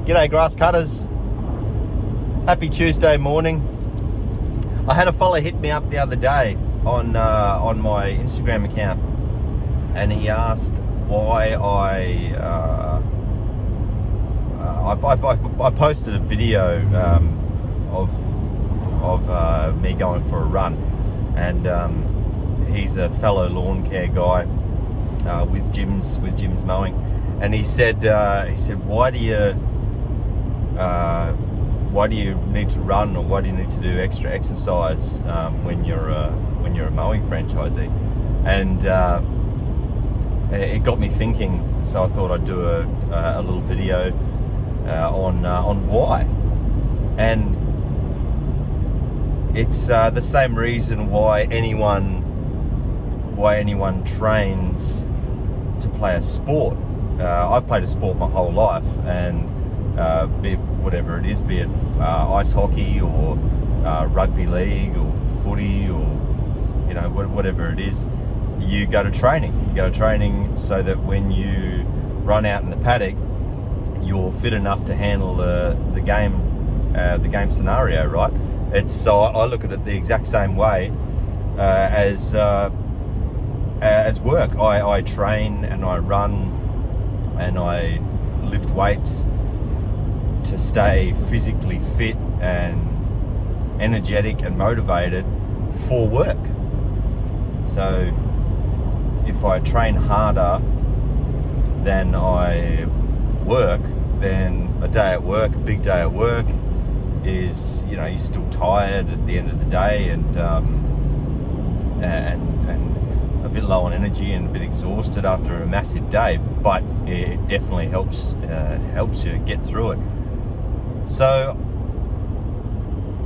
G'day grass cutters. Happy Tuesday morning. I had a fella hit me up the other day on my Instagram account, and he asked why I posted a video of me going for a run, and he's a fellow lawn care guy with Jim's Mowing, and he said why do you need to run, or why do you need to do extra exercise when you're a mowing franchisee? And it got me thinking, so I thought I'd do a little video on why. And it's the same reason why anyone trains to play a sport. I've played a sport my whole life, and be it whatever it is, be it ice hockey or rugby league or footy, or whatever it is, you go to training. You go to training so that when you run out in the paddock, you're fit enough to handle the game scenario, right? So I look at it the exact same way as work. I train and I run and I lift weights to stay physically fit and energetic and motivated for work. So if I train harder than I work, then a day at work, a big day at work, is you're still tired at the end of the day, and a bit low on energy and a bit exhausted after a massive day. But it definitely helps you get through it. So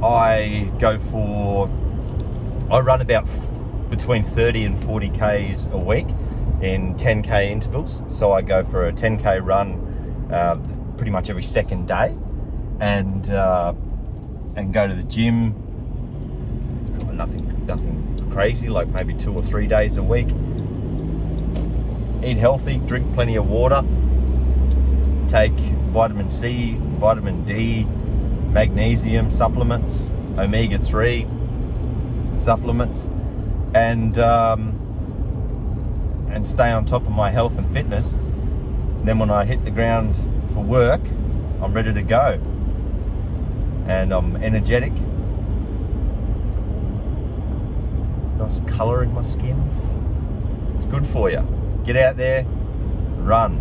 I run about between 30 and 40 Ks a week in 10K intervals. So I go for a 10K run pretty much every second day, and go to the gym. Nothing crazy, like maybe 2 or 3 days a week. Eat healthy, drink plenty of water, take vitamin C, vitamin D, magnesium supplements, omega-3 supplements, and stay on top of my health and fitness. Then when I hit the ground for work, I'm ready to go, and I'm energetic. Nice colour in my skin. It's good for you. Get out there, run.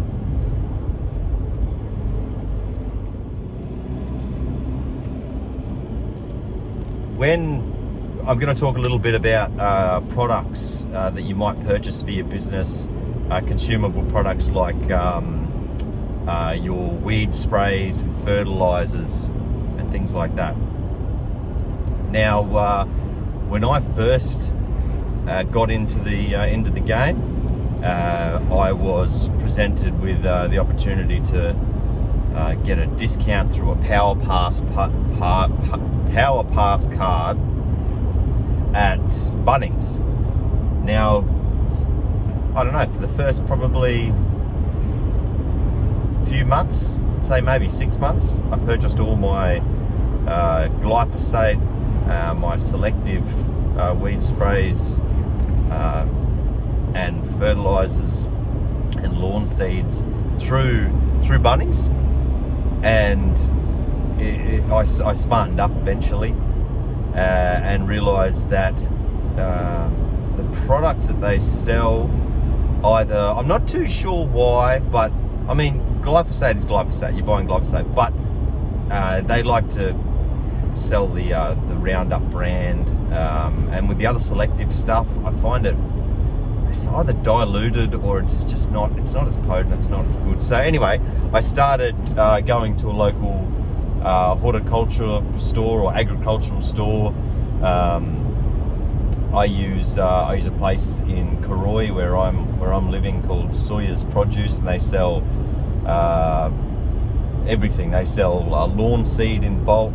When I'm going to talk a little bit about products that you might purchase for your business, consumable products like your weed sprays and fertilizers and things like that. Now, when I first got into the game, I was presented with the opportunity to get a discount through a Power Pass card at Bunnings. Now, I don't know, for the first probably few months, say maybe 6 months, I purchased all my glyphosate, my selective weed sprays, and fertilizers and lawn seeds through Bunnings, and I smartened up eventually and realised that the products that they sell, either, I'm not too sure why, but I mean, glyphosate is glyphosate, you're buying glyphosate, but they like to sell the Roundup brand, and with the other selective stuff, I find it's either diluted or it's not as potent, it's not as good. So anyway, I started going to a local horticulture store or agricultural store. I use a place in Karoi where I'm living called Sawyer's Produce, and they sell everything. They sell lawn seed in bulk,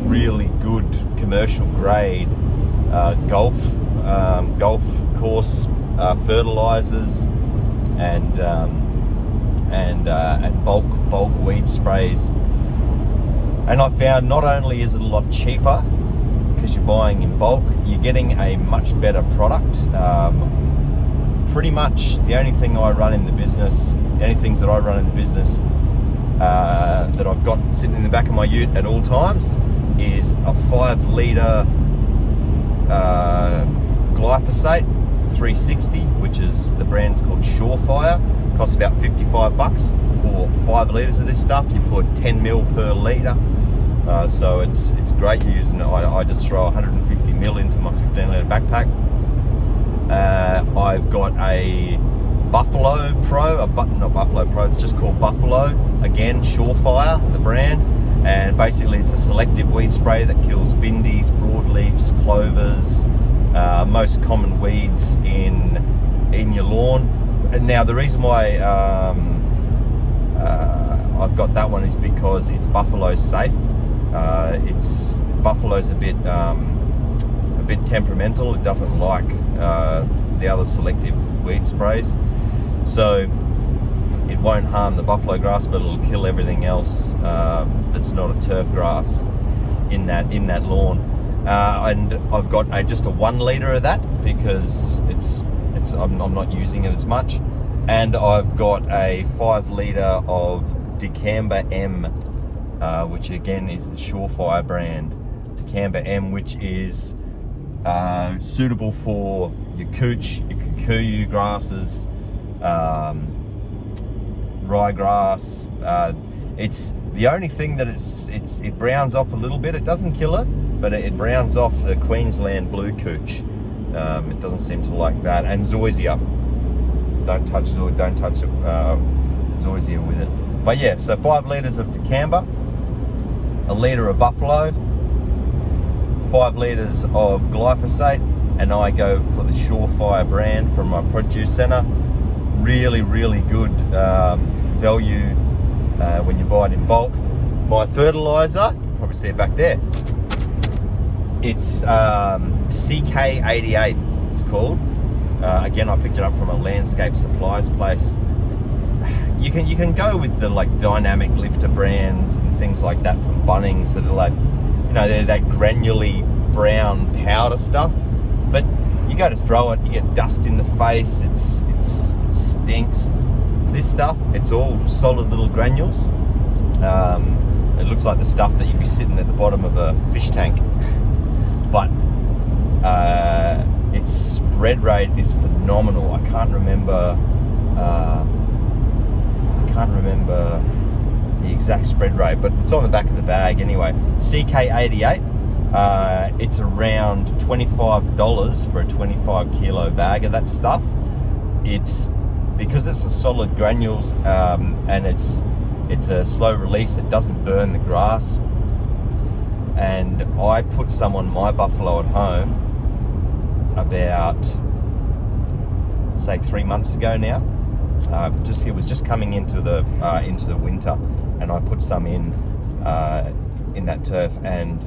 really good commercial grade golf course fertilizers, and bulk weed sprays. And I found not only is it a lot cheaper because you're buying in bulk, you're getting a much better product. Pretty much the only things that I run in the business that I've got sitting in the back of my ute at all times is a 5 litre glyphosate 360, which is the brand's called Surefire. Costs about $55 for 5 litres of this stuff. You put 10 mil per litre, so it's great using it. I just throw 150 mil into my 15 litre backpack. I've got a Buffalo Pro, not Buffalo Pro, it's just called Buffalo. Again, Surefire, the brand. And basically it's a selective weed spray that kills bindies, broadleafs, clovers, most common weeds in your lawn. And now the reason why I've got that one is because it's Buffalo safe. Buffalo's a bit temperamental. It doesn't like the other selective weed sprays, so it won't harm the buffalo grass, but it'll kill everything else that's not a turf grass in that lawn. And I've got just a 1 litre of that because I'm not using it as much. And I've got a 5 litre of Dicamba M, which again is the Surefire brand. Dicamba M, which is suitable for your cooch, your kikuyu grasses, ryegrass. It's the only thing that it browns off a little bit. It doesn't kill it, but it browns off the Queensland blue cooch. It doesn't seem to like that. And zoysia. Don't touch zoysia with it. But yeah, so 5 litres of Dicamba, a litre of Buffalo, 5 litres of glyphosate, and I go for the Surefire brand from my produce centre. Really, really good value when you buy it in bulk. My fertilizer, probably see it back there. It's CK88, it's called. Again, I picked it up from a landscape supplies place. You can go with the like dynamic lifter brands and things like that from Bunnings that are like, they're that granularly brown powder stuff. But you go to throw it, you get dust in the face. It stinks. This stuff, it's all solid little granules. It looks like the stuff that you'd be sitting at the bottom of a fish tank. But its spread rate is phenomenal. I can't remember the exact spread rate, but it's on the back of the bag anyway. CK88. It's around $25 for a 25 kilo bag of that stuff. Because it's a solid granules, and it's a slow release. It doesn't burn the grass. And I put some on my buffalo at home about, say, 3 months ago now. It was just coming into the winter, and I put some in that turf. And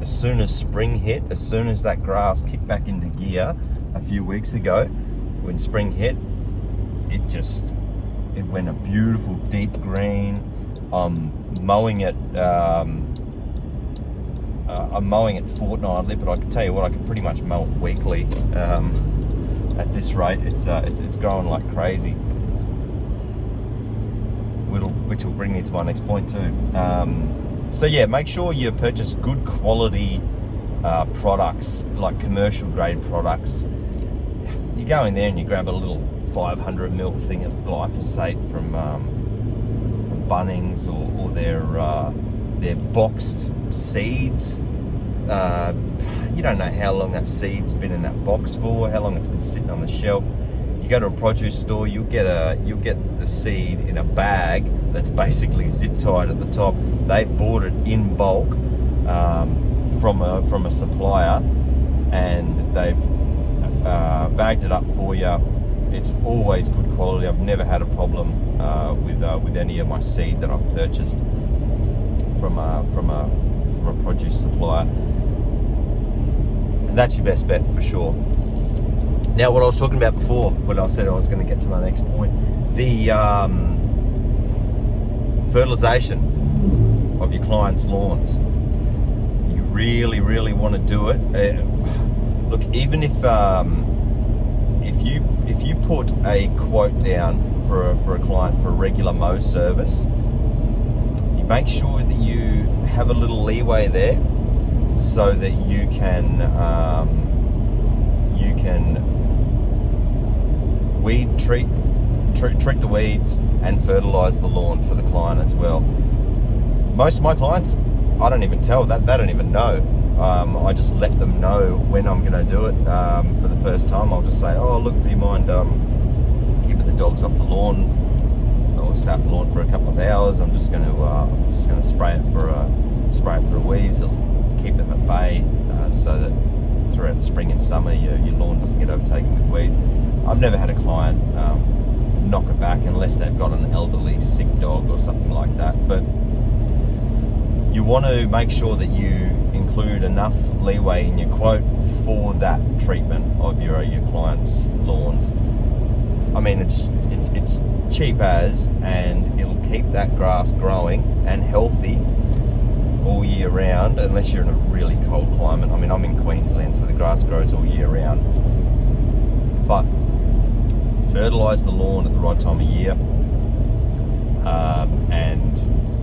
as soon as spring hit, as soon as that grass kicked back into gear a few weeks ago, when spring hit, it went a beautiful deep green. I'm mowing it fortnightly, but I can tell you what, I can pretty much mow it weekly. At this rate, it's growing like crazy. Which will bring me to my next point too. So yeah, make sure you purchase good quality products, like commercial grade products. You go in there and you grab a little 500 ml thing of glyphosate from Bunnings or their boxed seeds. You don't know how long that seed's been in that box for, how long it's been sitting on the shelf. You go to a produce store, you'll get the seed in a bag that's basically zip tied at the top. They've bought it in bulk from a supplier, and they've bagged it up for you. It's always good quality. I've never had a problem with any of my seed that I've purchased from a produce supplier. And that's your best bet for sure. Now, what I was talking about before, when I said I was going to get to my next point, The fertilization of your clients' lawns. You really want to do it. Look, even if you put a quote down for a client for a regular mow service, you make sure that you have a little leeway there, so that you can weed treat the weeds and fertilize the lawn for the client as well. Most of my clients, I don't even tell that, they don't even know. I just let them know when I'm going to do it. For the first time, I'll just say, oh look, do you mind keeping the dogs off the lawn, or start the lawn for a couple of hours? I'm just going to spray it for a weeds. It'll keep them at bay, so that throughout the spring and summer your lawn doesn't get overtaken with weeds. I've never had a client knock it back unless they've got an elderly sick dog or something like that. But you want to make sure that you include enough leeway in your quote for that treatment of your clients' lawns. I mean, it's cheap as, and it'll keep that grass growing and healthy all year round, unless you're in a really cold climate. I mean, I'm in Queensland, so the grass grows all year round. But fertilise the lawn at the right time of year,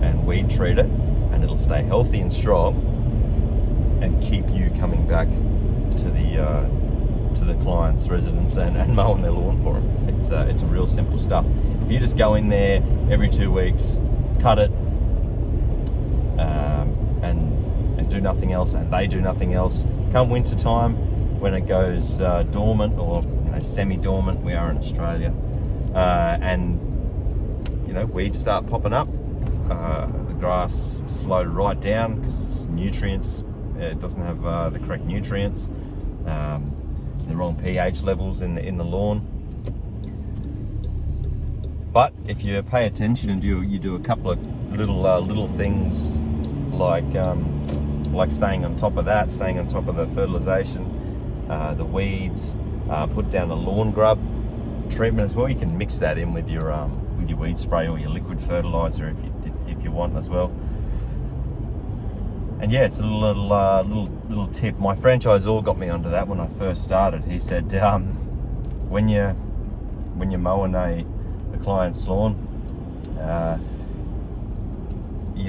and weed treat it, and it'll stay healthy and strong, and keep you coming back to the client's residence and mowing their lawn for them. It's a real simple stuff. If you just go in there every 2 weeks, cut it, and do nothing else, and they do nothing else, come winter time when it goes dormant, or semi-dormant, we are in Australia, and weeds start popping up, the grass slowed right down because it's nutrients. It doesn't have the correct nutrients, the wrong pH levels in the lawn. But if you pay attention and you do a couple of little things like staying on top of that, staying on top of the fertilization, the weeds, put down a lawn grub treatment as well. You can mix that in with your weed spray or your liquid fertilizer if you want as well. And yeah, it's a little tip. My franchisor got me onto that when I first started. He said, when you're mowing a client's lawn, if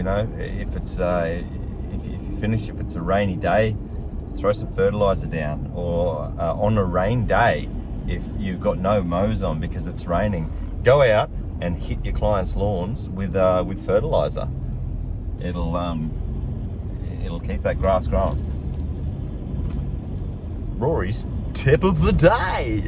you finish, if it's a rainy day, throw some fertilizer down, or on a rain day, if you've got no mows on because it's raining, go out and hit your clients' lawns with fertilizer. It'll keep that grass growing. Rory's tip of the day.